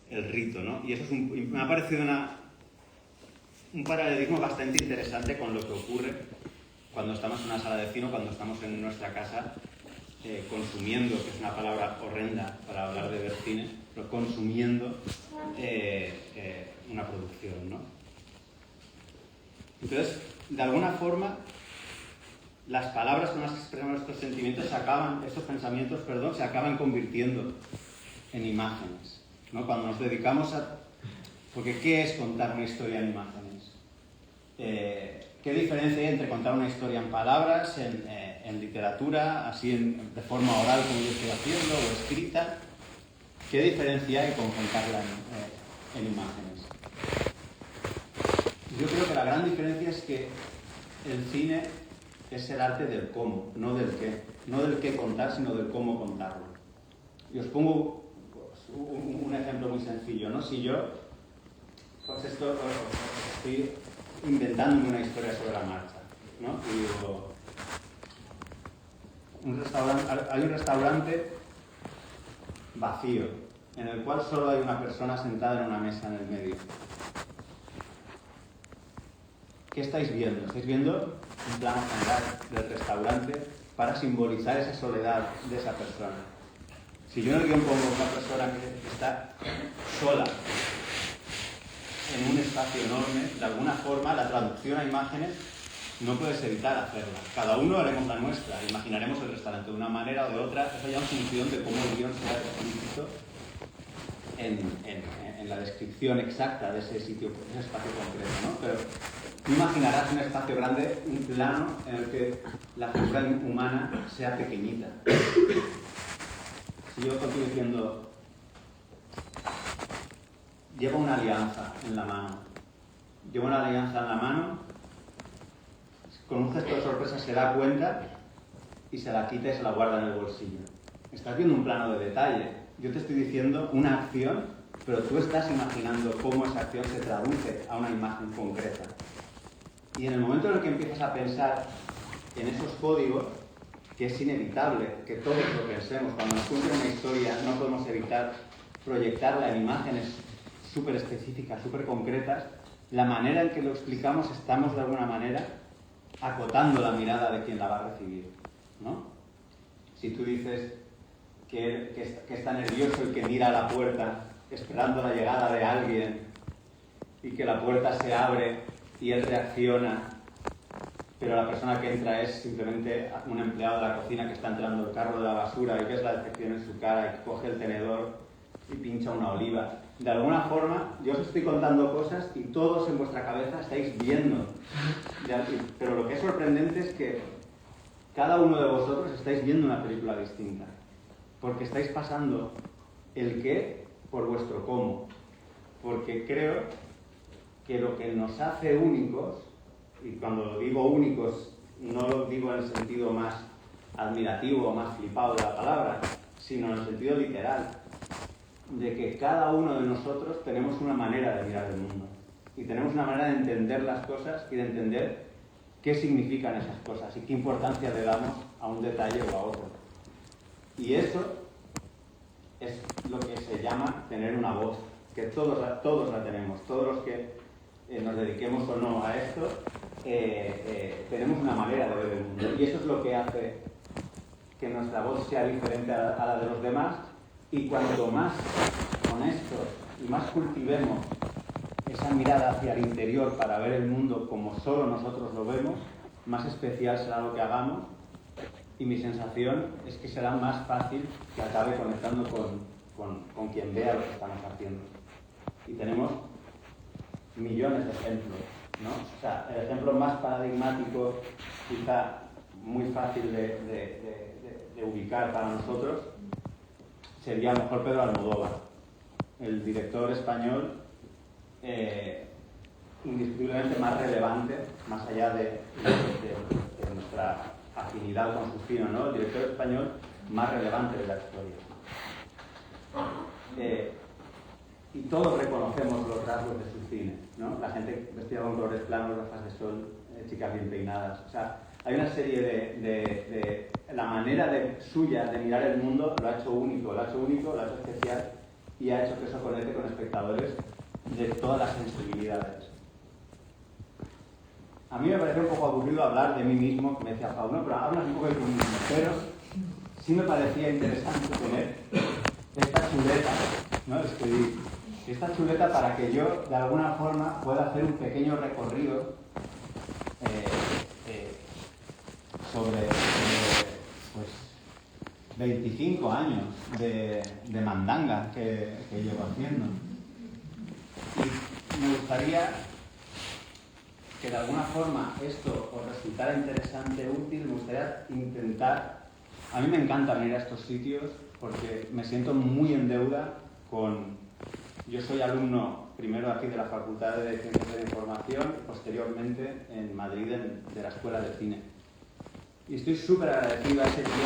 el rito, ¿no? Y eso me ha parecido un paralelismo bastante interesante con lo que ocurre cuando estamos en una sala de cine o cuando estamos en nuestra casa consumiendo, que es una palabra horrenda para hablar de ver cine, pero consumiendo una producción, ¿no? Entonces, de alguna forma, las palabras con las que expresamos estos sentimientos estos pensamientos, se acaban convirtiendo en imágenes, ¿no? Cuando nos dedicamos porque ¿qué es contar una historia en imágenes? ¿Qué diferencia hay entre contar una historia en palabras, en literatura, así de forma oral como yo estoy haciendo, o escrita? ¿Qué diferencia hay con contarla en imágenes? Yo creo que la gran diferencia es que el cine es el arte del cómo, no del qué. No del qué contar, sino del cómo contarlo. Y os pongo un ejemplo muy sencillo, ¿no? Si yo, pues esto estoy inventándome una historia sobre la marcha, ¿no? Y digo, hay un restaurante vacío, en el cual solo hay una persona sentada en una mesa en el medio. ¿Qué estáis viendo? Estáis viendo un plano general del restaurante para simbolizar esa soledad de esa persona. Si yo en el guión pongo una persona que está sola en un espacio enorme, de alguna forma la traducción a imágenes no puedes evitar hacerla. Cada uno haremos la nuestra, imaginaremos el restaurante de una manera o de otra, eso ya en función de cómo el guión sea explícito en la descripción exacta de ese sitio, ese espacio concreto, ¿no? Pero tú imaginarás un espacio grande, un plano en el que la figura humana sea pequeñita. Si yo estoy diciendo, lleva una alianza en la mano, con un gesto de sorpresa se da cuenta y se la quita y se la guarda en el bolsillo. Estás viendo un plano de detalle. Yo te estoy diciendo una acción, pero tú estás imaginando cómo esa acción se traduce a una imagen concreta. Y en el momento en el que empiezas a pensar en esos códigos, que es inevitable que todos lo pensemos, cuando nos cuentan una historia no podemos evitar proyectarla en imágenes súper específicas, súper concretas, la manera en que lo explicamos estamos de alguna manera acotando la mirada de quien la va a recibir, ¿no? Si tú dices que está nervioso y que mira a la puerta esperando la llegada de alguien y que la puerta se abre y él reacciona, pero la persona que entra es simplemente un empleado de la cocina que está entrando el carro de la basura y ves la decepción en su cara y coge el tenedor y pincha una oliva. De alguna forma, yo os estoy contando cosas y todos en vuestra cabeza estáis viendo. Pero lo que es sorprendente es que cada uno de vosotros estáis viendo una película distinta. Porque estáis pasando el qué por vuestro cómo. Porque creo que lo que nos hace únicos, y cuando digo únicos no lo digo en el sentido más admirativo o más flipado de la palabra, sino en el sentido literal, de que cada uno de nosotros tenemos una manera de mirar el mundo y tenemos una manera de entender las cosas y de entender qué significan esas cosas y qué importancia le damos a un detalle o a otro. Y eso es lo que se llama tener una voz, que todos la tenemos, todos los que nos dediquemos o no a esto, tenemos una manera de ver el mundo. Y eso es lo que hace que nuestra voz sea diferente a la de los demás. Y cuanto más honestos y más cultivemos esa mirada hacia el interior para ver el mundo como solo nosotros lo vemos, más especial será lo que hagamos. Y mi sensación es que será más fácil que acabe conectando con quien vea lo que estamos haciendo. Y tenemos millones de ejemplos, ¿no? O sea, el ejemplo más paradigmático, quizá muy fácil de ubicar para nosotros, sería a lo mejor Pedro Almodóvar, el director español indiscutiblemente más relevante, más allá de nuestra afinidad con su cine, ¿no? El director español más relevante de la historia. Y todos reconocemos los rasgos de su cine, ¿no? La gente vestida con colores planos, gafas de sol, chicas bien peinadas. O sea, hay una serie de la manera suya de mirar el mundo lo ha hecho único, lo ha hecho especial, y ha hecho que eso conecte con espectadores de todas las sensibilidades. A mí me pareció un poco aburrido hablar de mí mismo, que me decía Pablo, no, pero hablas un poco de tu mismo, pero sí me parecía interesante tener esta chuleta, ¿no? Escribir esta chuleta para que yo, de alguna forma, pueda hacer un pequeño recorrido sobre pues, 25 años de mandanga que llevo haciendo. Y me gustaría que de alguna forma esto os resultara interesante, útil. Me gustaría intentar... A mí me encanta venir a estos sitios porque me siento muy en deuda con... Yo soy alumno primero aquí de la Facultad de Ciencias de la Información y posteriormente en Madrid de la Escuela de Cine. Y estoy súper agradecido a ese tiempo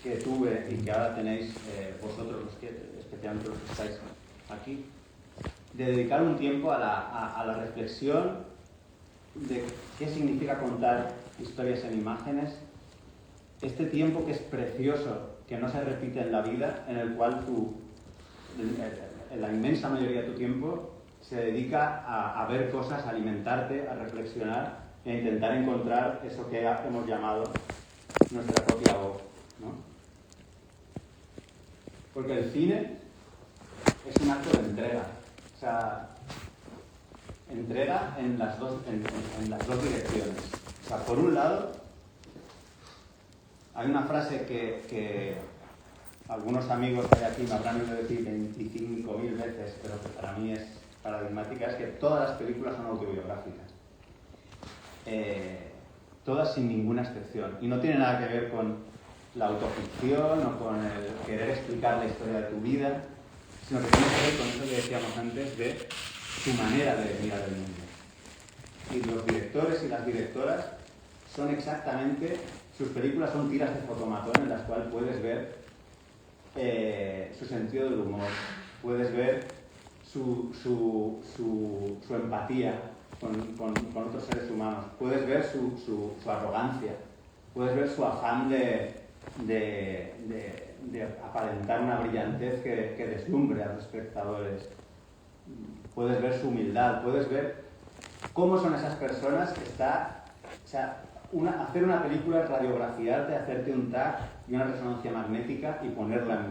que tuve y que ahora tenéis vosotros, especialmente los que estáis aquí, de dedicar un tiempo a la reflexión de qué significa contar historias en imágenes, este tiempo que es precioso, que no se repite en la vida, en el cual en la inmensa mayoría de tu tiempo se dedica a ver cosas, a alimentarte, a reflexionar e a intentar encontrar eso que hemos llamado nuestra propia voz, ¿no? Porque el cine es un acto de entrega. O sea, entrega en las dos direcciones. O sea, por un lado, hay una frase que algunos amigos de aquí me habrán oído decir 25.000 veces, pero que para mí es paradigmática, es que todas las películas son autobiográficas. Todas sin ninguna excepción. Y no tiene nada que ver con la autoficción o con el querer explicar la historia de tu vida, sino que tiene que ver con eso que decíamos antes de tu manera de mirar el mundo. Y los directores y las directoras son exactamente, sus películas son tiras de fotomatón en las cuales puedes ver su sentido del humor, puedes ver su empatía con otros seres humanos, puedes ver su arrogancia, puedes ver su afán de aparentar una brillantez que deslumbre a los espectadores. Puedes ver su humildad, puedes ver cómo son esas personas que hacer una película es radiografiarte, hacerte un tag y una resonancia magnética y ponerla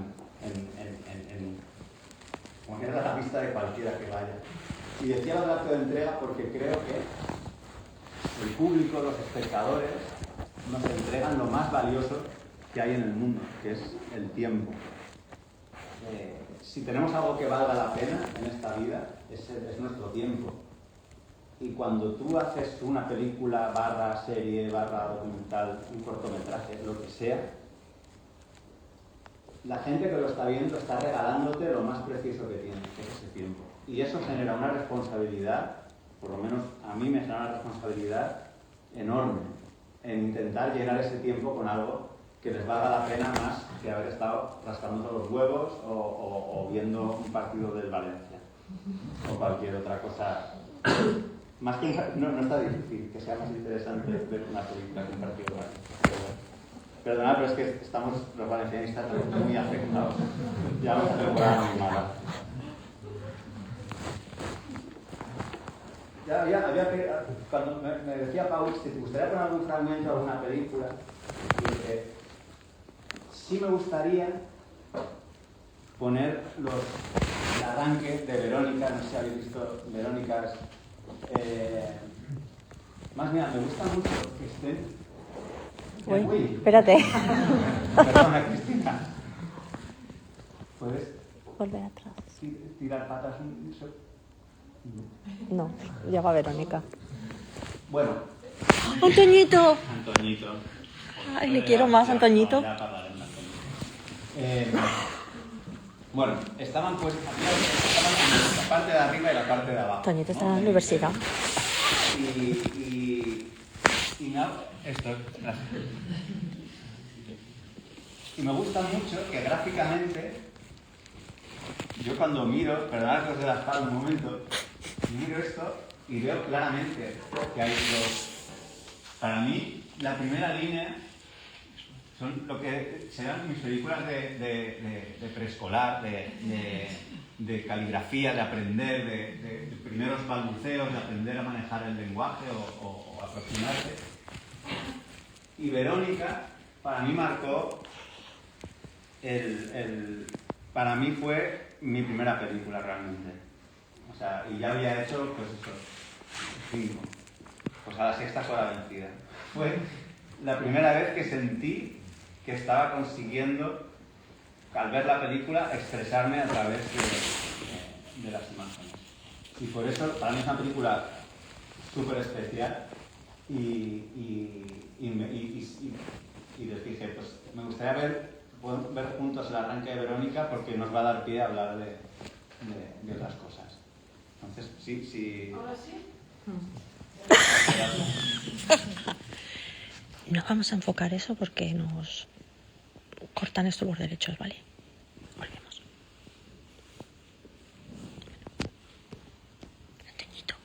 ponerla a la vista de cualquiera que vaya. Y decía el acto de entrega porque creo que el público, los espectadores, nos entregan lo más valioso que hay en el mundo, que es el tiempo. Si tenemos algo que valga la pena en esta vida, es nuestro tiempo. Y cuando tú haces una película, serie, documental, un cortometraje, lo que sea, la gente que lo está viendo está regalándote lo más precioso que tiene, que es ese tiempo. Y eso genera una responsabilidad, por lo menos a mí me genera una responsabilidad enorme en intentar llenar ese tiempo con algo que les valga la pena más que haber estado rascando los huevos o viendo un partido del Valencia o cualquier otra cosa. Más que no está difícil que sea más interesante ver una película que un partido del Valencia. Perdonad, pero es que estamos los valencianistas muy afectados. Ya vamos a temporada muy mala. Cuando me decía Paul, si te gustaría poner algún fragmento de alguna película, y dije, sí me gustaría poner el arranque de Verónica, no sé si habéis visto Verónica. Más bien, me gusta mucho que estén... Uy, espérate. Perdona, Cristina. ¿Puedes Volver atrás. tirar patas? No, llego a Verónica. Bueno. ¡Antoñito! Antoñito. Ay, le quiero más, Antoñito. Ya hablaré de Antoñito. Bueno, estaban en la parte de arriba y la parte de abajo. Antoñito está en la universidad. Y me gusta mucho que gráficamente, yo cuando miro, perdonad que os dé la espalda un momento, miro esto y veo claramente que hay dos. Para mí, la primera línea son lo que serán mis películas de preescolar, de caligrafía, de aprender, de primeros balbuceos, de aprender a manejar el lenguaje o aproximarse. Y Verónica, para mí marcó para mí fue mi primera película realmente. O sea, y ya había hecho, pues eso, 5. Pues a la sexta fue la vencida. Fue la primera vez que sentí que estaba consiguiendo, al ver la película, expresarme a través de las imágenes. Y por eso, para mí es una película súper especial y les dije, pues me gustaría ver juntos el arranque de Verónica porque nos va a dar pie a hablar de otras cosas. Entonces, sí. ¿Ahora sí? No vamos a enfocar eso porque nos cortan esto por derechos, ¿vale? Volvemos. Antoñito.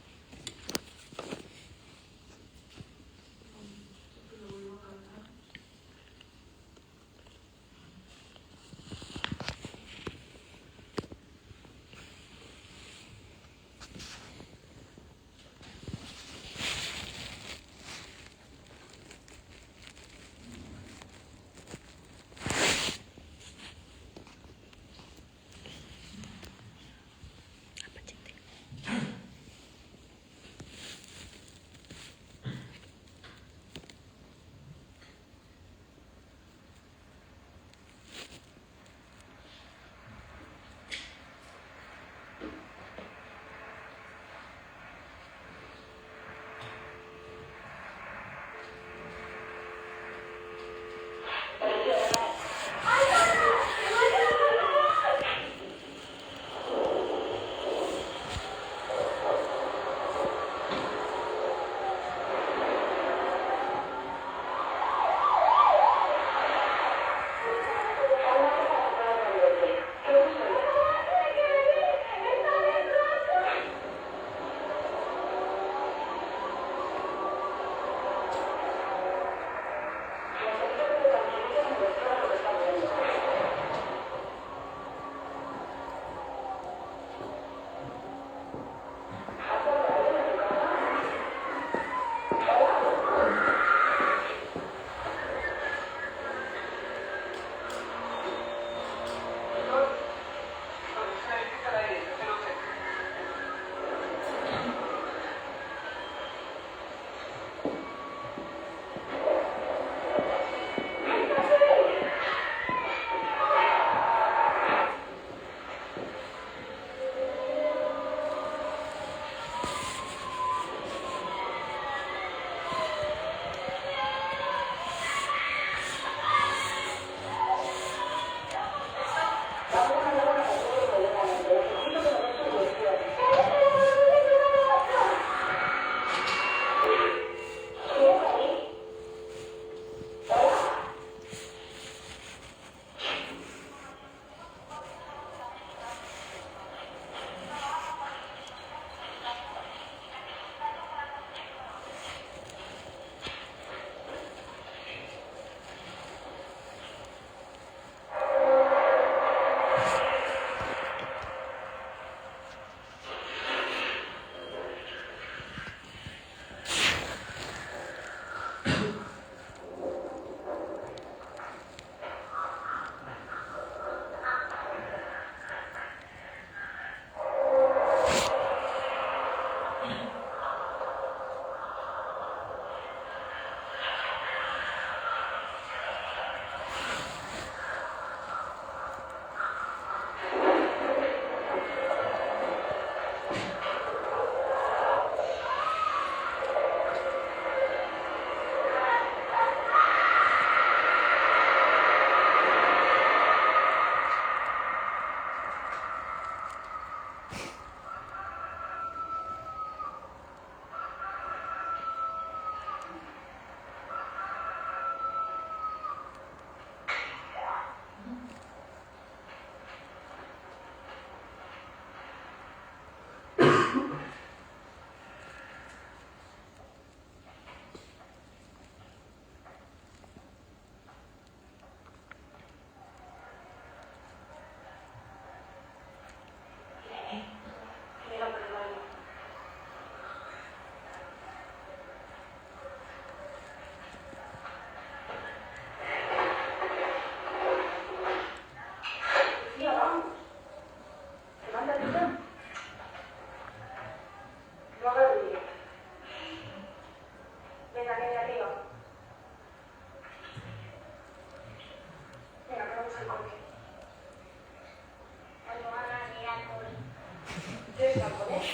¿Quieres japonés?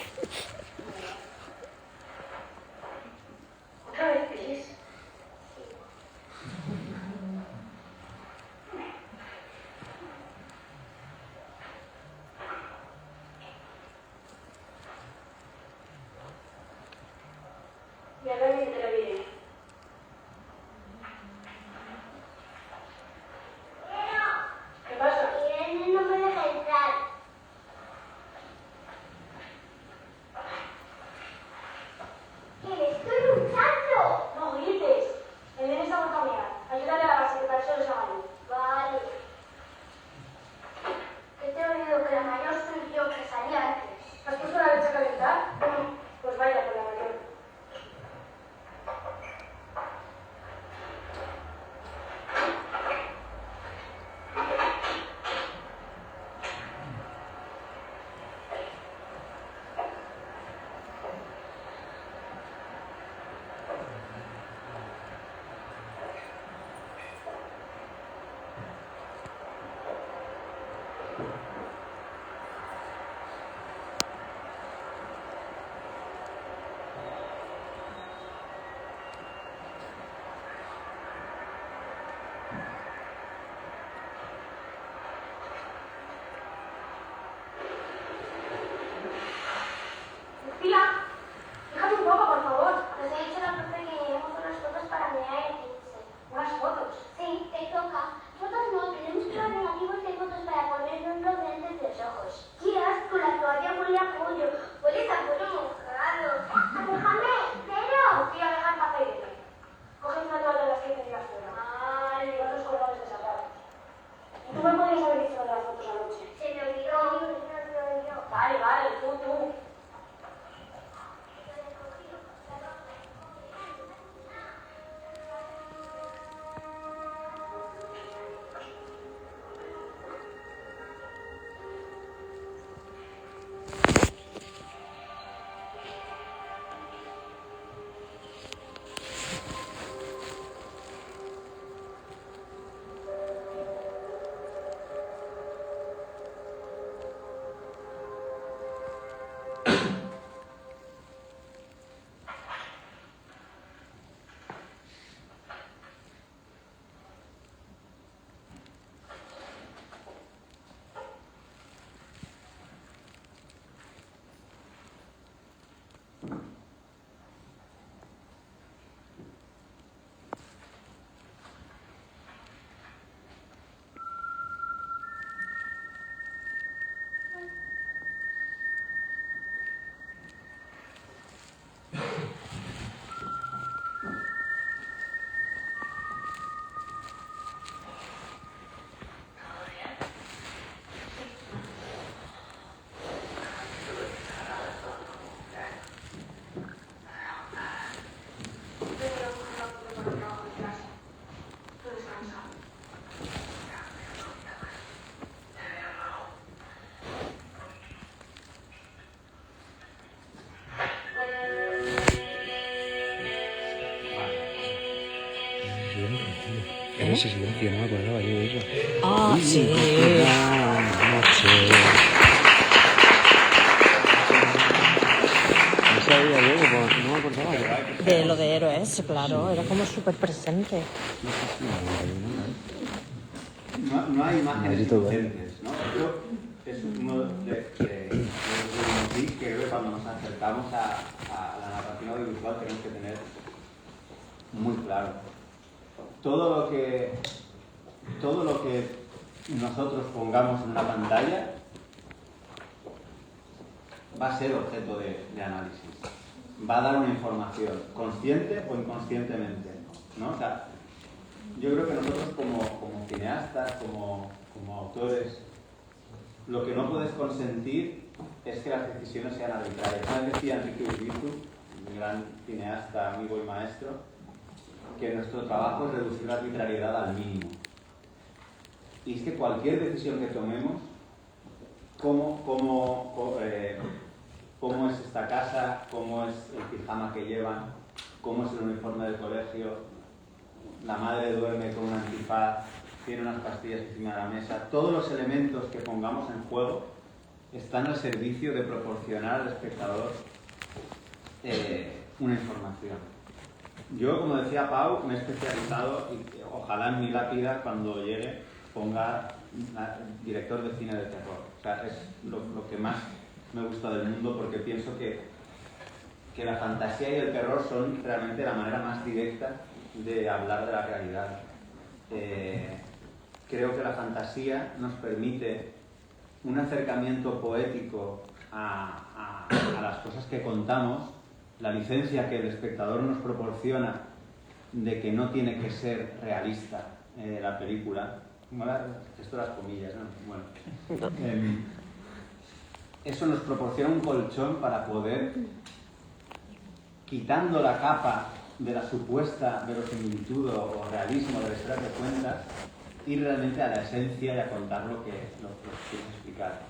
¿Otra vez quieres? Y ahora ni te lo diré. ¿Qué pasa? Irene no me deja entrar. ¿Qué? ¡Estoy luchando! No grites. El nene se ha vuelto a mirar. Ayúdale a lavarse, que para eso lo llaman. Vale. Que te he oído que la mayor soy yo, que salía antes. ¿Has puesto la leche a calentar? Pues vaya con la mayor. Lucía, fíjate un poco, por favor. Nos ha dicho la profe que llevemos unas fotos para mirar el 15. Unas fotos. Sí, te toca. Fotos no, tenemos que dar negativos de fotos para ponernos los lentes de los ojos. ¡Qué asco! La toalla huele a pollo. Huele a pollo mojado. ¡Déjame! ¡Pero! Lucía, deja el café y vete. Coge una toalla de las que tenías fuera. Ay, Y otros colores desapados. ¿Y tú me podrías haber dicho lo de las fotos anoche? se me olvidó. Vale, vale, tú. Ese silencio, no me acordaba yo de eso. Ah, sí. No sabía yo, pues, no me acordaba. De lo de héroes, claro, era como súper presente. No hay imágenes Maldito inocentes, ¿no? Esto es uno de los tips que creo que cuando nos acercamos a la narración audiovisual tenemos que tener muy claro. Todo lo que nosotros pongamos en una pantalla va a ser objeto de análisis. Va a dar una información, consciente o inconscientemente, ¿no? O sea, yo creo que nosotros como cineastas, como autores, lo que no puedes consentir es que las decisiones sean arbitrarias. Una vez decía Enrique Urbizu, un gran cineasta, amigo y maestro, que nuestro trabajo es reducir la arbitrariedad al mínimo. Y es que cualquier decisión que tomemos, cómo es esta casa, cómo es el pijama que llevan, cómo es el uniforme del colegio, la madre duerme con un antifaz, tiene unas pastillas encima de la mesa, todos los elementos que pongamos en juego están al servicio de proporcionar al espectador una información. Yo, como decía Pau, me he especializado y ojalá en mi lápida, cuando llegue, ponga director de cine de terror. O sea, es lo que más me gusta del mundo, porque pienso que la fantasía y el terror son realmente la manera más directa de hablar de la realidad. Creo que la fantasía nos permite un acercamiento poético a las cosas que contamos, la licencia que el espectador nos proporciona de que no tiene que ser realista la película. Esto las comillas, ¿no? Bueno. Eso nos proporciona un colchón para poder, quitando la capa de la supuesta verosimilitud o realismo de la historia que cuentas, ir realmente a la esencia y a contar lo que quieres explicar.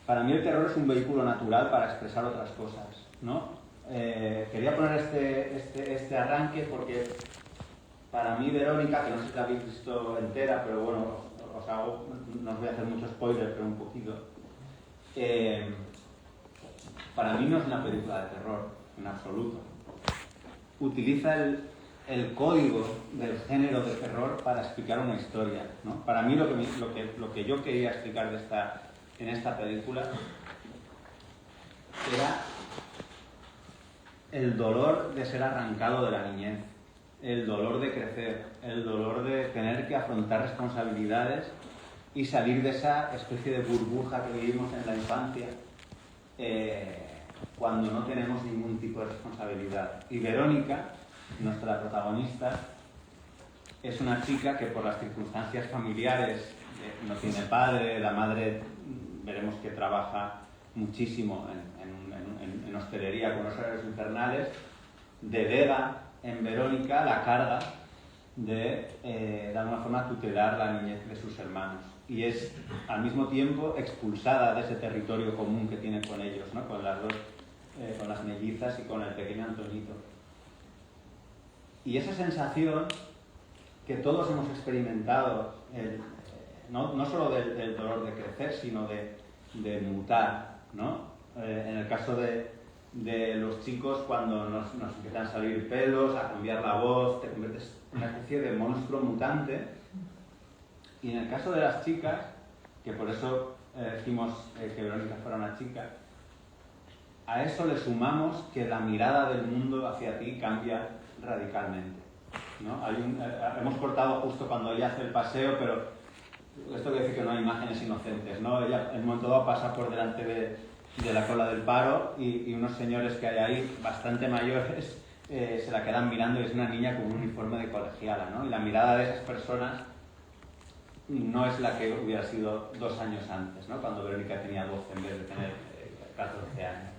Para mí el terror es un vehículo natural para expresar otras cosas, ¿no? Quería poner este arranque porque para mí Verónica, que no sé si la habéis visto entera, pero bueno, no os voy a hacer mucho spoiler, pero un poquito. Para mí no es una película de terror, en absoluto. Utiliza el código del género de terror para explicar una historia, ¿no? Para mí lo que yo quería explicar en esta película era el dolor de ser arrancado de la niñez, el dolor de crecer, el dolor de tener que afrontar responsabilidades y salir de esa especie de burbuja que vivimos en la infancia cuando no tenemos ningún tipo de responsabilidad. Y Verónica, nuestra protagonista, es una chica que por las circunstancias familiares no tiene padre, la madre veremos que trabaja muchísimo en hostelería con los horarios infernales, delega en Verónica la carga de alguna forma tutelar la niñez de sus hermanos, y es al mismo tiempo expulsada de ese territorio común que tiene con ellos, ¿no? Con las dos, con las mellizas y con el pequeño Antonito. Y esa sensación que todos hemos experimentado, no solo del dolor de crecer, sino de mutar, ¿no? En el caso de los chicos, cuando nos empiezan a salir pelos, a cambiar la voz, te conviertes en una especie de monstruo mutante. Y en el caso de las chicas, que por eso dijimos que Verónica fuera una chica, a eso le sumamos que la mirada del mundo hacia ti cambia radicalmente, ¿no? Hemos cortado justo cuando ella hace el paseo, pero esto quiere decir que no hay imágenes inocentes, ¿no? Ella en un momento dado pasa por delante de la cola del paro y unos señores que hay ahí, bastante mayores, se la quedan mirando, y es una niña con un uniforme de colegiala, ¿no? Y la mirada de esas personas no es la que hubiera sido 2 años antes, ¿no? Cuando Verónica tenía 12 en vez de tener 14 años.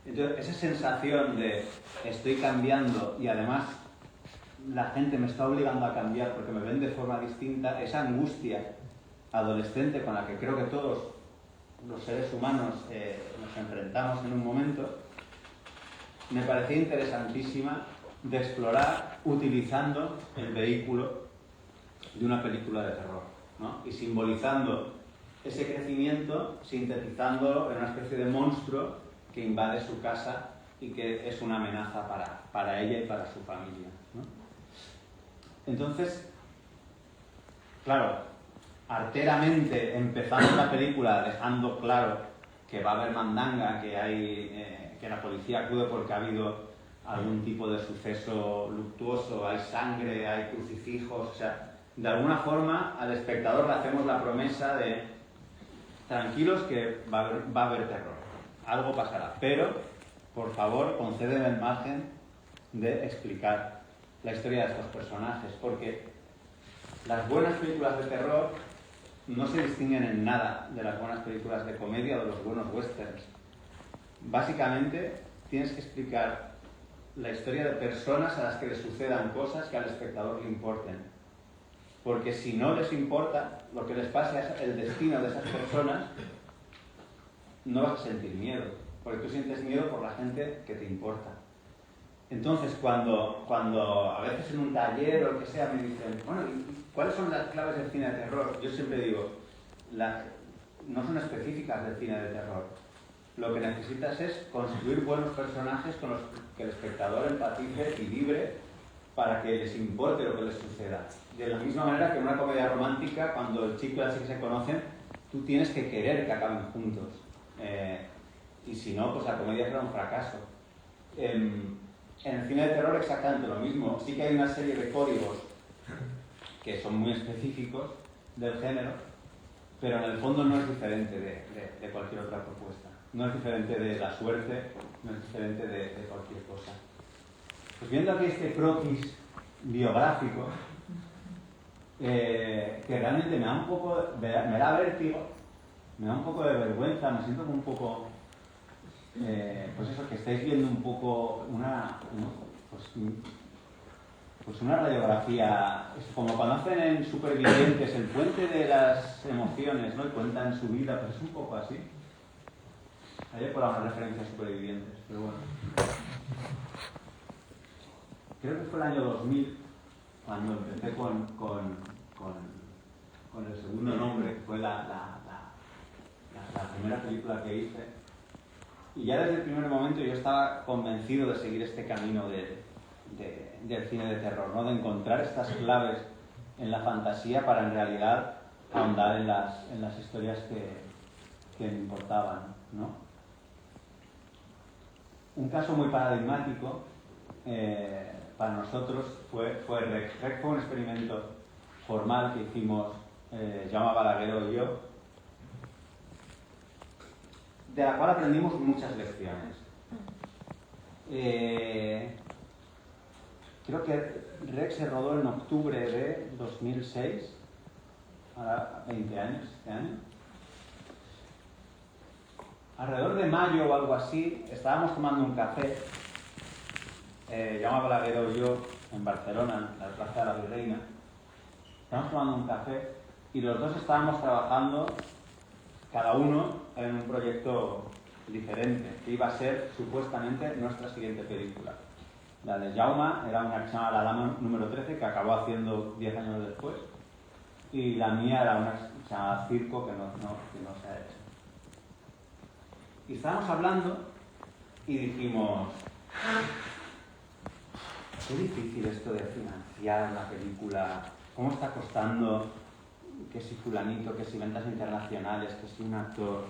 Entonces, esa sensación de estoy cambiando y además la gente me está obligando a cambiar porque me ven de forma distinta, esa angustia adolescente con la que creo que todos los seres humanos nos enfrentamos en un momento, me parecía interesantísima de explorar utilizando el vehículo de una película de terror, ¿no? Y simbolizando ese crecimiento, sintetizándolo en una especie de monstruo que invade su casa y que es una amenaza para ella y para su familia, ¿no? Entonces, claro, arteramente empezamos la película dejando claro que va a haber mandanga, que la policía acude porque ha habido algún tipo de suceso luctuoso, hay sangre, hay crucifijos, o sea, de alguna forma al espectador le hacemos la promesa de tranquilos que va a haber terror, algo pasará, pero por favor concédeme el margen de explicar la historia de estos personajes, porque las buenas películas de terror no se distinguen en nada de las buenas películas de comedia o de los buenos westerns. Básicamente tienes que explicar la historia de personas a las que les sucedan cosas que al espectador le importen, porque si no les importa lo que les pase es el destino de esas personas, no vas a sentir miedo, porque tú sientes miedo por la gente que te importa. Entonces, cuando a veces en un taller o lo que sea me dicen, bueno, ¿cuáles son las claves del cine de terror? Yo siempre digo, no son específicas del cine de terror. Lo que necesitas es construir buenos personajes con los que el espectador empatice y vibre para que les importe lo que les suceda. De la misma manera que en una comedia romántica, cuando el chico y la chica se conocen, tú tienes que querer que acaben juntos. Y si no, pues la comedia será un fracaso. En el cine de terror exactamente lo mismo. Sí que hay una serie de códigos que son muy específicos del género, pero en el fondo no es diferente de cualquier otra propuesta. No es diferente de la suerte, no es diferente de cualquier cosa. Pues viendo aquí este croquis biográfico, que realmente me da un poco, me da vértigo, me da un poco de vergüenza, me siento como un poco, pues eso, que estáis viendo un poco pues una radiografía, es como cuando hacen en Supervivientes el puente de las emociones, ¿no? Y cuentan su vida, pues es un poco así. Ayer por una referencia a Supervivientes, pero bueno. Creo que fue el año 2000 cuando empecé con el segundo nombre, que fue la primera película que hice. Y ya desde el primer momento yo estaba convencido de seguir este camino del cine de terror, ¿no? De encontrar estas claves en la fantasía para en realidad ahondar en las historias que me importaban, ¿no? Un caso muy paradigmático para nosotros fue REC. REC fue un experimento formal que hicimos Jaume Balagueró y yo, de la cual aprendimos muchas lecciones. Creo que REC se rodó en octubre de 2006, ahora 20 años este año. Alrededor de mayo o algo así, estábamos tomando un café, Jaume Balagueró y yo, en Barcelona, en la Plaza de la Virreina. Estábamos tomando un café y los dos estábamos trabajando, cada uno en un proyecto diferente, que iba a ser supuestamente nuestra siguiente película. La de Jaume era una que se llama La Dama número 13, que acabó haciendo 10 años después, y la mía era una que se llama Circo, que no se ha hecho. Y estábamos hablando y dijimos, qué difícil esto de financiar una película, cómo está costando, que si fulanito, que si ventas internacionales, que si un actor.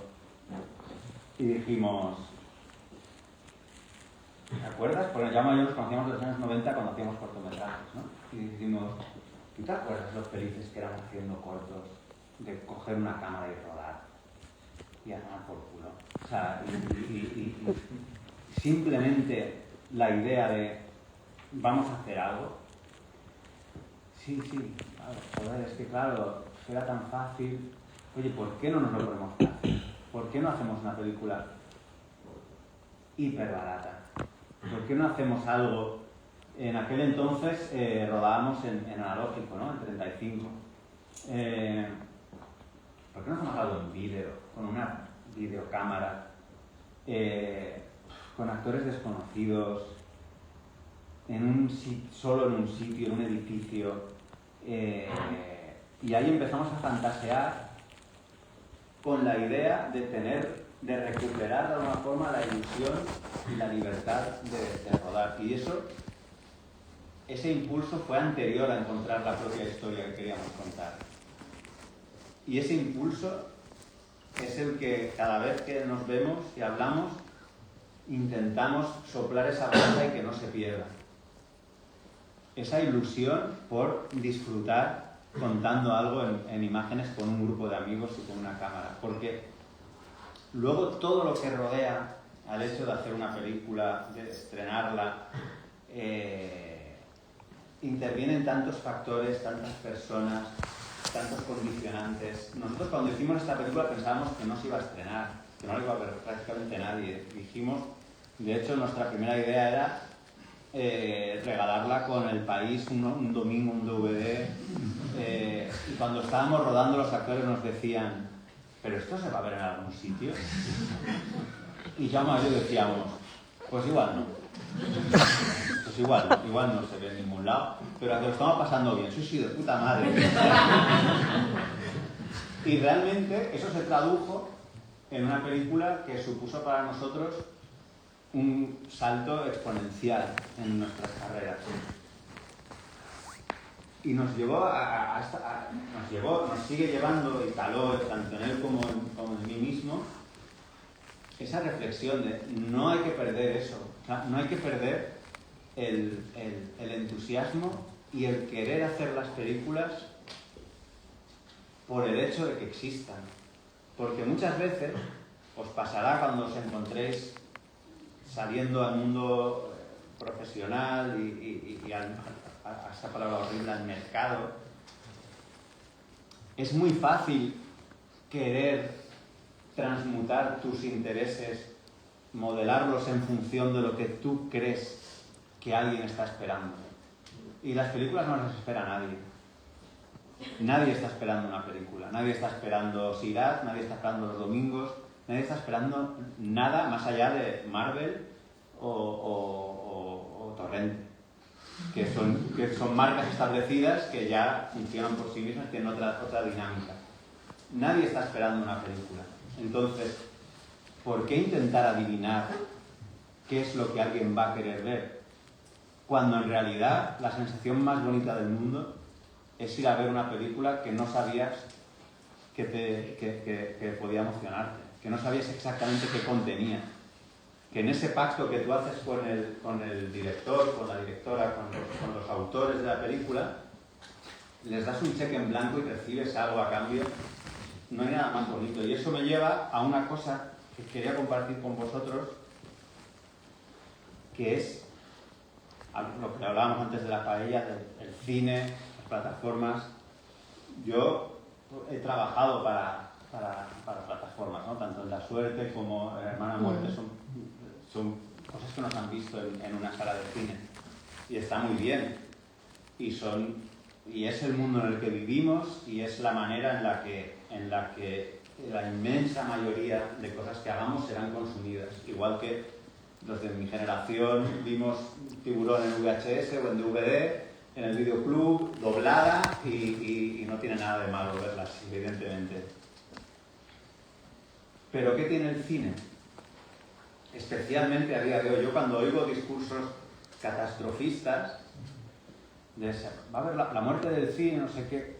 Y dijimos, ¿te acuerdas? Porque Jaume y yo nos conocíamos en los años 90 cuando hacíamos cortometrajes, ¿no? Y dijimos, ¿tú te acuerdas los felices que éramos haciendo cortos, de coger una cámara y rodar? Y a tomar por culo. O sea, y simplemente la idea de vamos a hacer algo. Sí, claro, joder, es que claro, era tan fácil. Oye, ¿por qué no nos lo ponemos fácil? ¿Por qué no hacemos una película hiper barata? ¿Por qué no hacemos algo? En aquel entonces rodábamos en analógico, ¿no? En 35. ¿Por qué no hacemos algo en vídeo, con una videocámara, con actores desconocidos, solo en un sitio, en un edificio? Y ahí empezamos a fantasear con la idea de recuperar de alguna forma la ilusión y la libertad de rodar. Y ese impulso fue anterior a encontrar la propia historia que queríamos contar. Y ese impulso es el que cada vez que nos vemos y hablamos intentamos soplar esa brasa y que no se pierda. Esa ilusión por disfrutar contando algo en imágenes con un grupo de amigos y con una cámara. Porque luego todo lo que rodea al hecho de hacer una película, de estrenarla, intervienen tantos factores, tantas personas, tantos condicionantes. Nosotros cuando hicimos esta película pensábamos que no se iba a estrenar, que no la iba a ver prácticamente nadie. Dijimos, de hecho nuestra primera idea era regalarla con El País un domingo, un DVD, y cuando estábamos rodando los actores nos decían, ¿pero esto se va a ver en algún sitio? Y Jaume y yo decíamos, pues igual no. Pues igual no se ve en ningún lado, pero lo estamos pasando bien. Sí, de puta madre. Y realmente eso se tradujo en una película que supuso para nosotros un salto exponencial en nuestras carreras. Y nos sigue llevando, y caló tanto en él como en mí mismo, esa reflexión de no hay que perder eso, o sea, no hay que perder el entusiasmo y el querer hacer las películas por el hecho de que existan. Porque muchas veces os pasará cuando os encontréis saliendo al mundo profesional y a esta palabra horrible, al mercado. Es muy fácil querer transmutar tus intereses, modelarlos en función de lo que tú crees que alguien está esperando. Y las películas no las espera nadie. Nadie está esperando una película, nadie está esperando Sirat, nadie está esperando Los Domingos, nadie está esperando nada más allá de Marvel o Torrente, que son marcas establecidas que ya funcionan por sí mismas, tienen otra dinámica. Nadie está esperando una película. Entonces, ¿por qué intentar adivinar qué es lo que alguien va a querer ver? Cuando en realidad la sensación más bonita del mundo es ir a ver una película que no sabías que podía emocionarte, que no sabías exactamente qué contenía, que en ese pacto que tú haces con el director, con la directora, con los autores de la película, les das un cheque en blanco y recibes algo a cambio. No hay nada más bonito. Y eso me lleva a una cosa que quería compartir con vosotros, que es lo que hablábamos antes de la paella, del cine, plataformas. Yo he trabajado para plataformas, ¿no? Tanto en La Suerte como en Hermana Muerte son cosas que nos han visto en una sala de cine y está muy bien y es el mundo en el que vivimos y es la manera en la que la inmensa mayoría de cosas que hagamos serán consumidas, igual que los de mi generación vimos Tiburón en VHS o en DVD en el videoclub, doblada, y no tiene nada de malo verlas, evidentemente. ¿Pero qué tiene el cine? Especialmente a día de hoy, yo cuando oigo discursos catastrofistas, de va a haber la muerte del cine, no sé qué,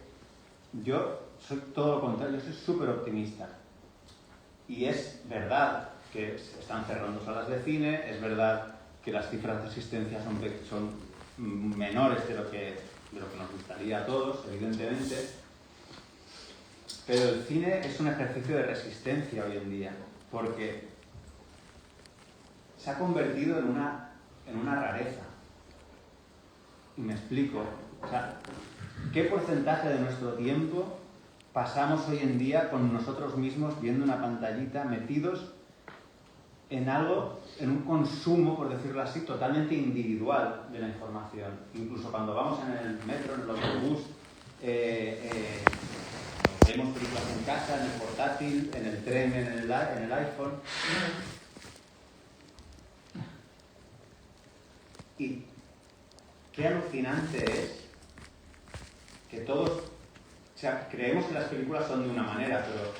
yo soy todo lo contrario, yo soy súper optimista. Y es verdad que se están cerrando salas de cine, es verdad que las cifras de asistencia son menores de lo que nos gustaría a todos, evidentemente, pero el cine es un ejercicio de resistencia hoy en día, porque se ha convertido en una rareza. Y me explico. O sea, ¿qué porcentaje de nuestro tiempo pasamos hoy en día con nosotros mismos viendo una pantallita, metidos en algo, en un consumo, por decirlo así, totalmente individual de la información? Incluso cuando vamos en el metro, en el autobús, vemos películas en casa, en el portátil, en el tren, en el iPhone. Y qué alucinante es que todos, o sea, creemos que las películas son de una manera, pero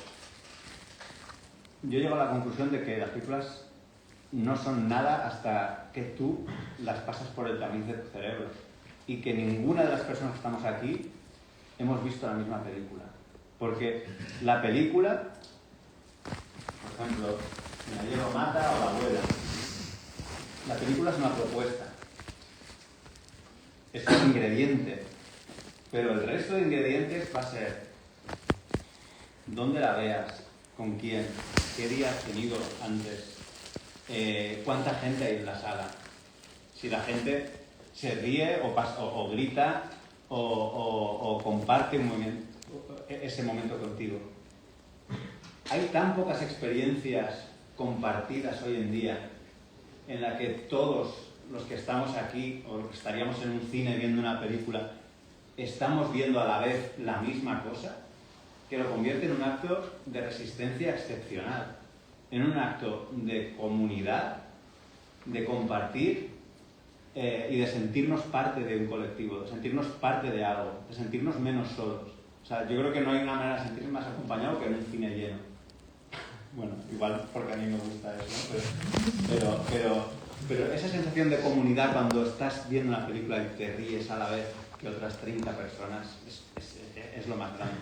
yo llego a la conclusión de que las películas no son nada hasta que tú las pasas por el tamiz de tu cerebro y que ninguna de las personas que estamos aquí hemos visto la misma película. Porque la película, por ejemplo, Mi abuelo mata o La abuela, la película es una propuesta, es un ingrediente, pero el resto de ingredientes va a ser dónde la veas, con quién, qué día has tenido antes, cuánta gente hay en la sala, si la gente se ríe o grita o comparte ese momento contigo. Hay tan pocas experiencias compartidas hoy en día en la que todos los que estamos aquí o los que estaríamos en un cine viendo una película estamos viendo a la vez la misma cosa, que lo convierte en un acto de resistencia excepcional, en un acto de comunidad, de compartir y de sentirnos parte de un colectivo, de sentirnos parte de algo, de sentirnos menos solos. O sea, yo creo que no hay una manera de sentirse más acompañado que en un cine lleno. Bueno, igual porque a mí me gusta eso, ¿no? Pero esa sensación de comunidad cuando estás viendo una película y te ríes a la vez que otras 30 personas es lo más grande.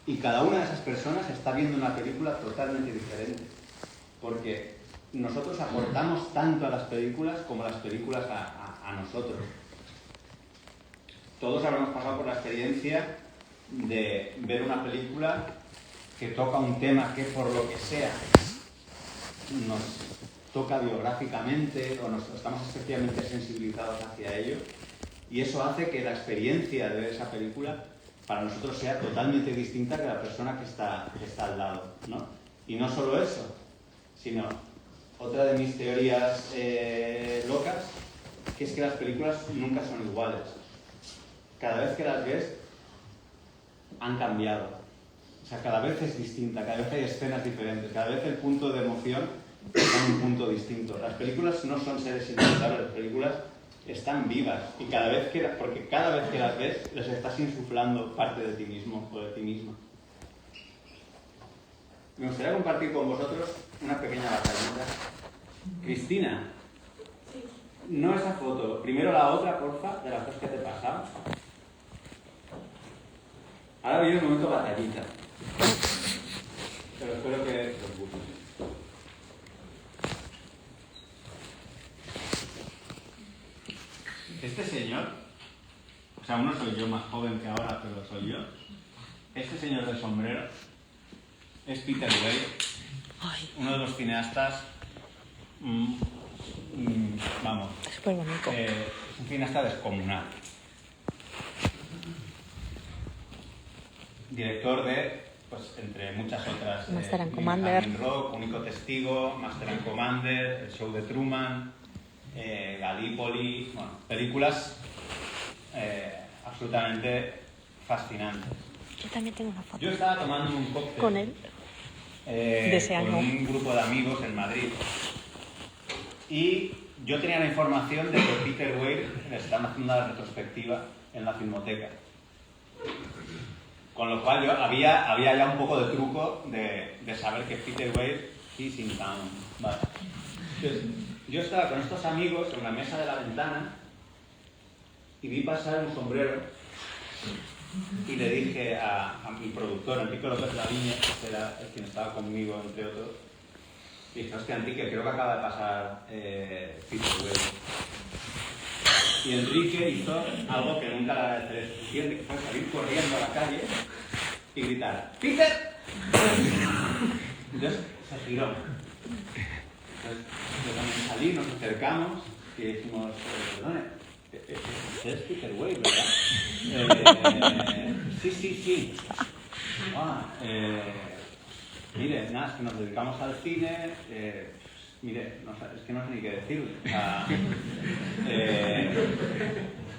Y cada una de esas personas está viendo una película totalmente diferente. Porque nosotros aportamos tanto a las películas como las películas a nosotros. Todos habremos pasado por la experiencia de ver una película que toca un tema que por lo que sea nos toca biográficamente o estamos especialmente sensibilizados hacia ello, y eso hace que la experiencia de ver esa película para nosotros sea totalmente distinta que la persona que está al lado, ¿no? Y no solo eso, sino otra de mis teorías locas, que es que las películas nunca son iguales. Cada vez que las ves han cambiado. O sea, cada vez es distinta, cada vez hay escenas diferentes, cada vez el punto de emoción está en un punto distinto. Las películas no son seres inmortales, las películas están vivas, y porque cada vez que las ves les estás insuflando parte de ti mismo o de ti misma. Me gustaría compartir con vosotros una pequeña batallita. Cristina, no esa foto, primero la otra, porfa, de las dos que te he pasado. Ahora viene un momento batallita. Pero espero que os guste. Este señor, o sea, uno soy yo más joven que ahora, pero soy yo. Este señor del sombrero es Peter Weir, uno de los cineastas, vamos, Súper bonito. es un cineasta descomunal. Director de, pues, entre muchas otras, Master and Commander, Hanging Rock, Único Testigo, Master and Commander, El Show de Truman, Gallipoli, bueno, películas absolutamente fascinantes. yo también tengo una foto Yo estaba tomando un cóctel con él de ese con año. un grupo de amigos en Madrid, y yo tenía la información de que Peter Weir estaba haciendo una retrospectiva en la Filmoteca, con lo cual había ya un poco de truco de saber que Peter Weir is in town. Vale. Entonces, yo estaba con estos amigos en la mesa de la ventana y vi pasar un sombrero y le dije a mi productor, Enrique López Laviña, que era quien estaba conmigo, entre otros, y dije, hostia, Enrique, creo que acaba de pasar Peter Weir. Y Enrique hizo algo que nunca le agradeceré, que fue salir corriendo a la calle y gritar, ¡Peter! Entonces se giró. Entonces yo también salí, nos acercamos y dijimos, perdone, es Peter Weir, ¿verdad? Sí. Mire, nada, es que nos dedicamos al cine, mire, es que no sé ni qué decirle. O sea,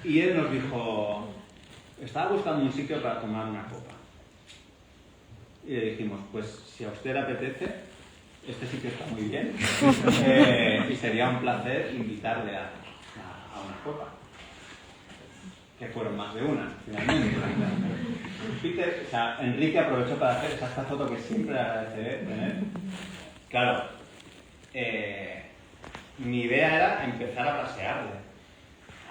y él nos dijo, estaba buscando un sitio para tomar una copa. Y le dijimos, pues si a usted le apetece, este sitio está muy bien, y sería un placer invitarle a una copa. Que fueron más de una, finalmente. Peter, o sea, Enrique aprovechó para hacer esta foto que siempre agradeceré tener. Claro, mi idea era empezar a pasearle,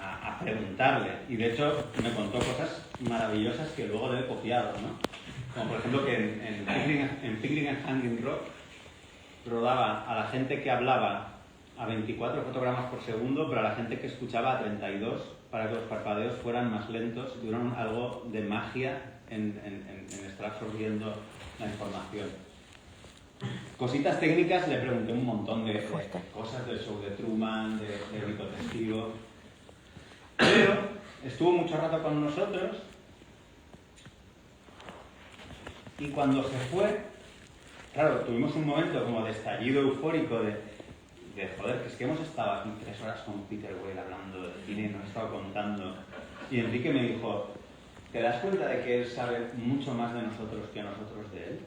a preguntarle, y de hecho me contó cosas maravillosas que luego le he copiado, ¿no? Como por ejemplo que en Picnic and Hanging Rock rodaba a la gente que hablaba a 24 fotogramas por segundo, pero a la gente que escuchaba a 32, para que los parpadeos fueran más lentos y tuvieran algo de magia en estar absorbiendo la información. Cositas técnicas, le pregunté un montón de cosas del Show de Truman, de Único Testigo, pero estuvo mucho rato con nosotros, y cuando se fue, claro, tuvimos un momento como de estallido eufórico de joder, que es que hemos estado aquí 3 horas con Peter Weir hablando de cine y nos ha estado contando. Y Enrique me dijo, ¿te das cuenta de que él sabe mucho más de nosotros que nosotros de él?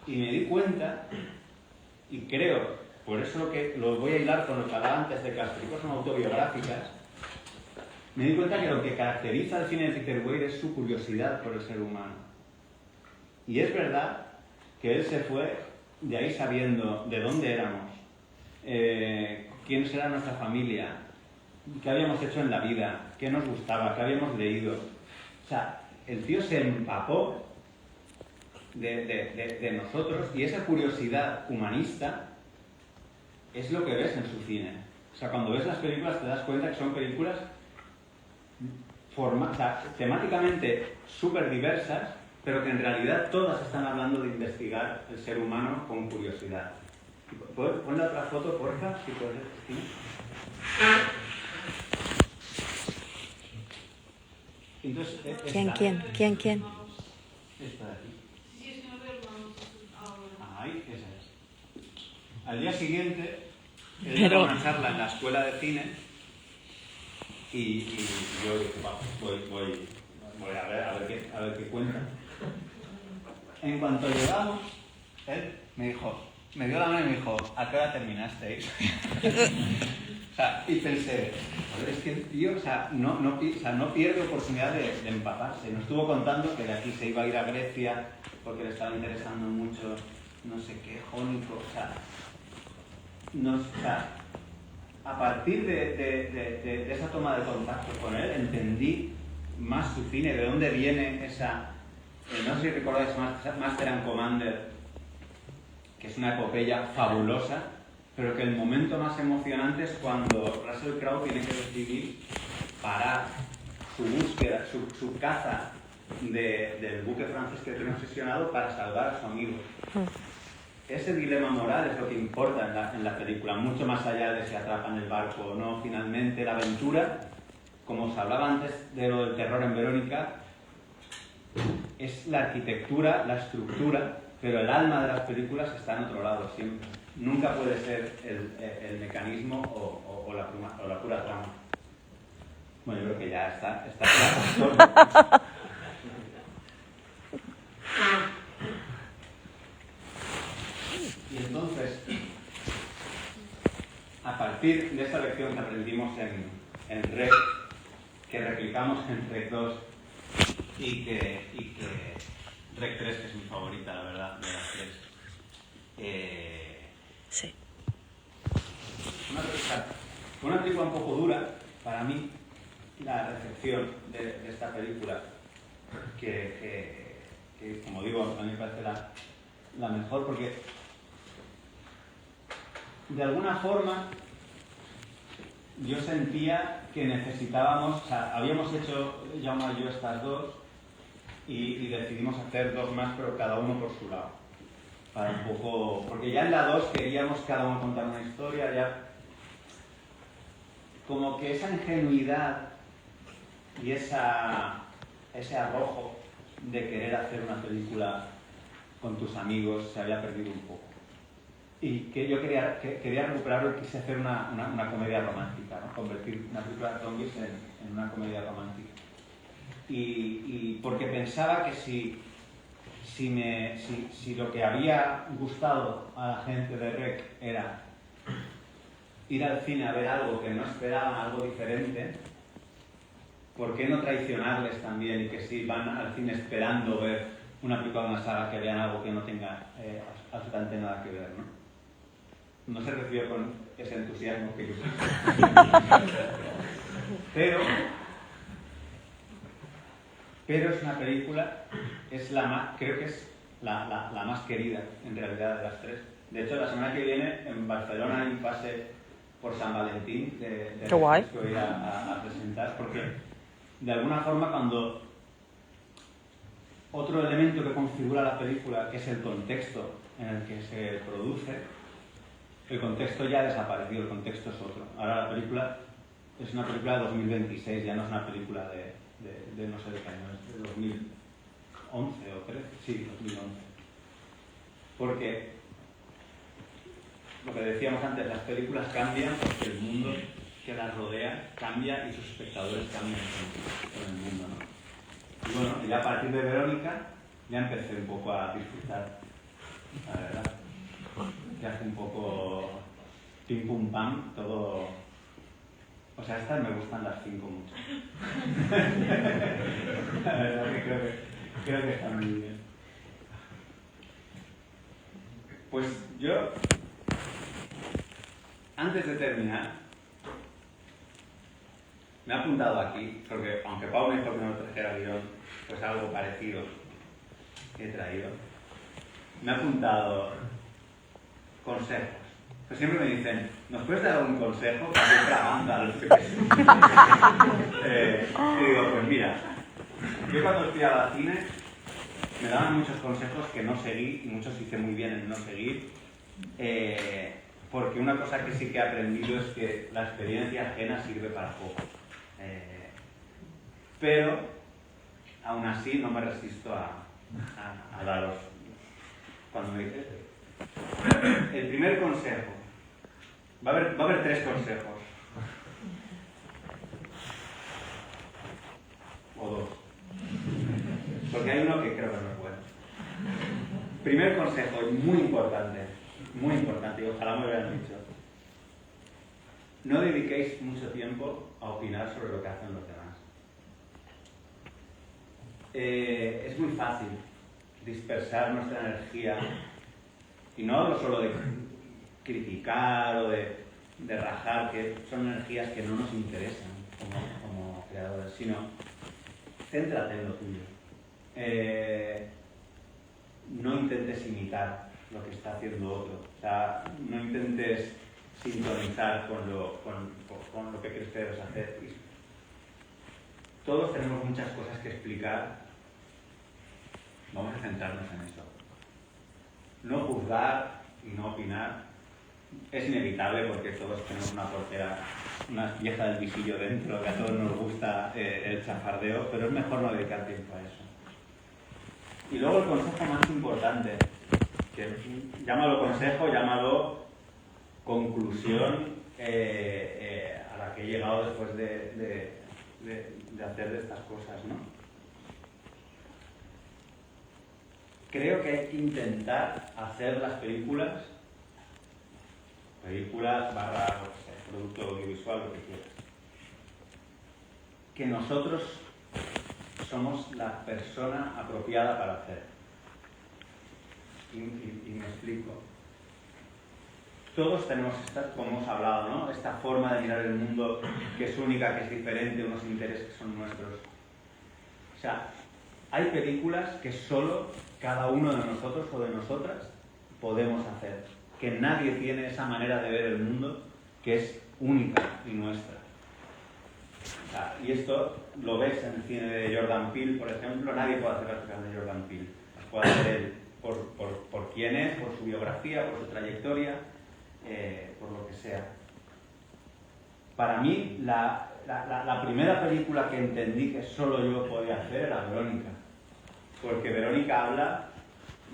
Y me di cuenta, y creo, por eso lo voy a hilar con lo que hablaba antes de que las películas son autobiográficas, me di cuenta que lo que caracteriza al cine de Peter Weir es su curiosidad por el ser humano. Y es verdad que él se fue de ahí sabiendo de dónde éramos, quién era nuestra familia, qué habíamos hecho en la vida, qué nos gustaba, qué habíamos leído. O sea, el tío se empapó de nosotros, y esa curiosidad humanista es lo que ves en su cine. O sea, cuando ves las películas te das cuenta que son películas temáticamente súper diversas, pero que en realidad todas están hablando de investigar el ser humano con curiosidad. ¿Puedes poner otra foto, porfa? Si puedes, ¿sí? Entonces, ¿Quién? Esta de aquí. Ay, esa es. Al día siguiente, él dio una charla en la escuela de cine y yo voy a ver qué cuenta. En cuanto llegamos, él me dio la mano y me dijo, ¿a qué hora terminasteis? O sea, y pensé, joder, es que el tío, no pierde oportunidad de empaparse. Nos estuvo contando que de aquí se iba a ir a Grecia porque le estaba interesando mucho, no sé qué, jónico. A partir de esa toma de contacto con él, entendí más su cine, de dónde viene esa... no sé si recordáis Master and Commander, que es una epopeya fabulosa, pero que el momento más emocionante es cuando Russell Crowe tiene que decidir parar su búsqueda, su caza del buque francés que tiene obsesionado para salvar a su amigo. Ese dilema moral es lo que importa en la película, mucho más allá de si atrapan el barco o no. Finalmente, la aventura, como os hablaba antes de lo del terror en Verónica, es la arquitectura, la estructura, pero el alma de las películas está en otro lado siempre. Nunca puede ser el mecanismo o la pura trama. Bueno, yo creo que ya está claro. Y entonces, a partir de esa lección que aprendimos en REC, que replicamos en REC 2 y que REC 3, que es mi favorita, la verdad, de las tres. Sí. Fue una película un poco dura para mí, la recepción de esta película, que como digo, a mí me parece la mejor, porque de alguna forma yo sentía que necesitábamos, habíamos hecho Jaume y yo estas dos y decidimos hacer dos más, pero cada uno por su lado, para un poco, porque ya en la 2 queríamos cada uno contar una historia, ya como que esa ingenuidad y ese arrojo de querer hacer una película con tus amigos se había perdido un poco. Y que yo quería recuperarlo y quise hacer una comedia romántica, ¿no? Convertir una película de zombies en una comedia romántica. Y porque pensaba que si lo que había gustado a la gente de REC era ir al cine a ver algo que no esperaban, algo diferente, ¿por qué no traicionarles también? Y que si van al cine esperando ver una película de una saga, que vean algo que no tenga absolutamente nada que ver, ¿no? No se recibió con ese entusiasmo que yo pero es una película, creo que es la más querida en realidad de las tres. De hecho, la semana que viene en Barcelona hay un pase por San Valentín Qué guay. que voy a presentar, porque de alguna forma cuando otro elemento que configura la película, que es el contexto en el que se produce, el contexto ya ha desaparecido, el contexto es otro. Ahora la película es una película de 2026, ya no es una película de no sé de qué año, es de 2011 o 13, sí, 2011. Porque lo que decíamos antes, las películas cambian porque el mundo que las rodea cambia y sus espectadores cambian con el mundo, ¿no? Y bueno, ya a partir de Verónica ya empecé un poco a disfrutar, la verdad. Que hace un poco pim pum pam, todo O sea, estas me gustan las 5 mucho. La verdad que creo que están muy bien. Pues yo, antes de terminar, me he apuntado aquí, porque aunque Pau me dijo que no trajera guión, pues algo parecido he traído. Me he apuntado consejos. Pues siempre me dicen, ¿nos puedes dar algún consejo para ir grabando a los que y digo, pues mira, yo cuando estudiaba cine me daban muchos consejos que no seguí, y muchos hice muy bien en no seguir, porque una cosa que sí que he aprendido es que la experiencia ajena sirve para poco. Pero, aún así, no me resisto a daros cuando me dices. El primer consejo. Va a haber 3 consejos. O 2. Porque hay uno que creo que no es bueno. Primer consejo, y muy importante, y ojalá me lo hubieran dicho. No dediquéis mucho tiempo a opinar sobre lo que hacen los demás. Es muy fácil dispersar nuestra energía, y no hablo solo de criticar o de rajar, que son energías que no nos interesan como creadores, sino céntrate en lo tuyo. No intentes imitar lo que está haciendo otro, o sea, no intentes sintonizar con lo que crees que debes hacer. Todos tenemos muchas cosas que explicar, vamos a centrarnos en eso. No juzgar y no opinar es inevitable porque todos tenemos una portera, una vieja del visillo dentro, que a todos nos gusta el chafardeo, pero es mejor no dedicar tiempo a eso. Y luego el consejo más importante, que llámalo consejo, llámalo conclusión a la que he llegado después de hacer de estas cosas, ¿no? Creo que hay que intentar hacer las películas barra producto audiovisual, lo que quieras. Que nosotros somos la persona apropiada para hacer. Y me explico. Todos tenemos como hemos hablado, ¿no? Esta forma de mirar el mundo que es única, que es diferente, unos intereses que son nuestros. O sea, hay películas que solo cada uno de nosotros o de nosotras podemos hacer, que nadie tiene esa manera de ver el mundo que es única y nuestra. O sea, y esto lo ves en el cine de Jordan Peele, por ejemplo. Nadie puede hacer las películas de Jordan Peele. Las puede hacer él por quién es, por su biografía, por su trayectoria, por lo que sea. Para mí, la primera película que entendí que solo yo podía hacer era Verónica. Porque Verónica habla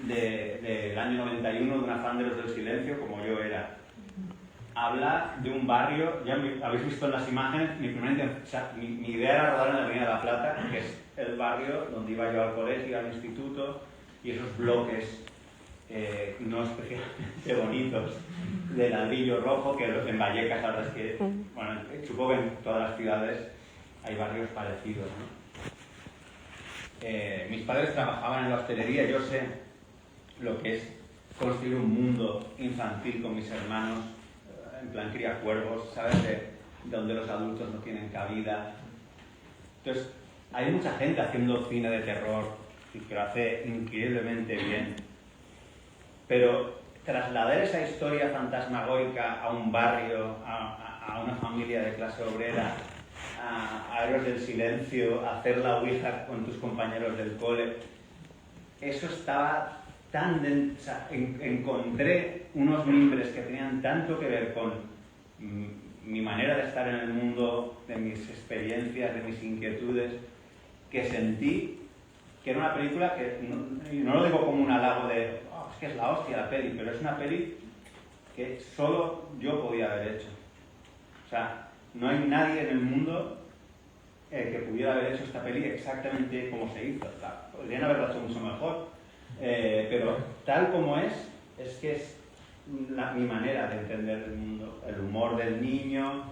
del año 91, de una fan de los del silencio, como yo era. Habla de un barrio, ya habéis visto en las imágenes, mi idea era rodar en la Avenida de la Plata, que es el barrio donde iba yo al colegio, al instituto, y esos bloques no especialmente bonitos de ladrillo rojo, que en Vallecas ahora es que, bueno, supongo que en todas las ciudades hay barrios parecidos, ¿no? Mis padres trabajaban en la hostelería, yo sé lo que es construir un mundo infantil con mis hermanos, en plan cría cuervos, ¿sabes? De donde los adultos no tienen cabida. Entonces, hay mucha gente haciendo cine de terror que lo hace increíblemente bien. Pero trasladar esa historia fantasmagórica a un barrio, a una familia de clase obrera, a Héroes del Silencio, a hacer la ouija con tus compañeros del cole, eso estaba tan o sea, encontré unos mimbres que tenían tanto que ver con mi manera de estar en el mundo, de mis experiencias, de mis inquietudes, que sentí que era una película que, y no lo digo como un halago de es que es la hostia la peli, pero es una peli que solo yo podía haber hecho. O sea, no hay nadie en el mundo que pudiera haber hecho esta peli exactamente como se hizo. O sea, podrían haberla hecho mucho mejor, pero tal como es que es mi manera de entender el mundo. El humor del niño,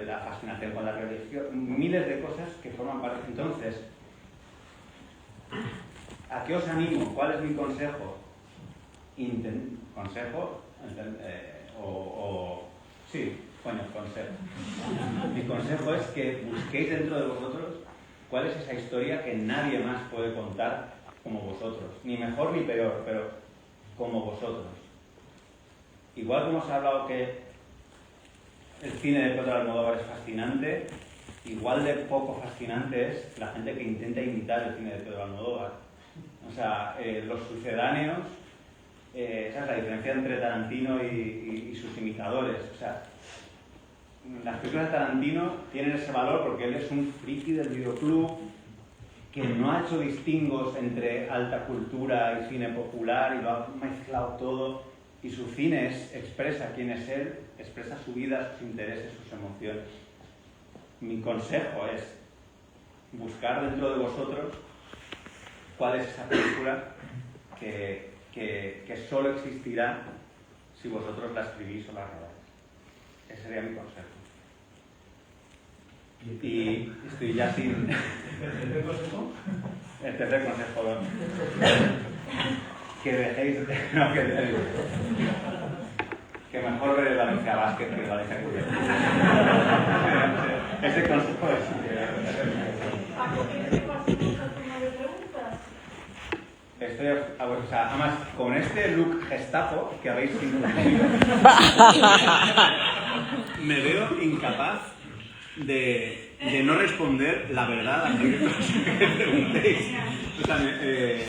la fascinación con la religión, miles de cosas que forman parte. Entonces, ¿a qué os animo? ¿Cuál es mi consejo? ¿Consejo? Consejo. Mi consejo es que busquéis dentro de vosotros cuál es esa historia que nadie más puede contar como vosotros. Ni mejor ni peor, pero como vosotros. Igual como os he hablado que el cine de Pedro Almodóvar es fascinante, igual de poco fascinante es la gente que intenta imitar el cine de Pedro Almodóvar. O sea, los sucedáneos, esa es la diferencia entre Tarantino y sus imitadores. O sea, las películas de Tarantino tienen ese valor porque él es un friki del videoclub que no ha hecho distingos entre alta cultura y cine popular y lo ha mezclado todo, y su cine expresa quién es él, expresa su vida, sus intereses, sus emociones. Mi consejo es buscar dentro de vosotros cuál es esa película que solo existirá si vosotros la escribís o la rodáis. Ese sería mi consejo. Y estoy ya sin... ¿El tercer consejo? El tercer consejo, que dejéis... No, que mejor ver el Valencia Basket que el Valencia Club. Ese consejo es... además, con este look Gestapo que habéis introducido, me veo incapaz de no responder la verdad a cualquier cosa que me preguntéis. O sea,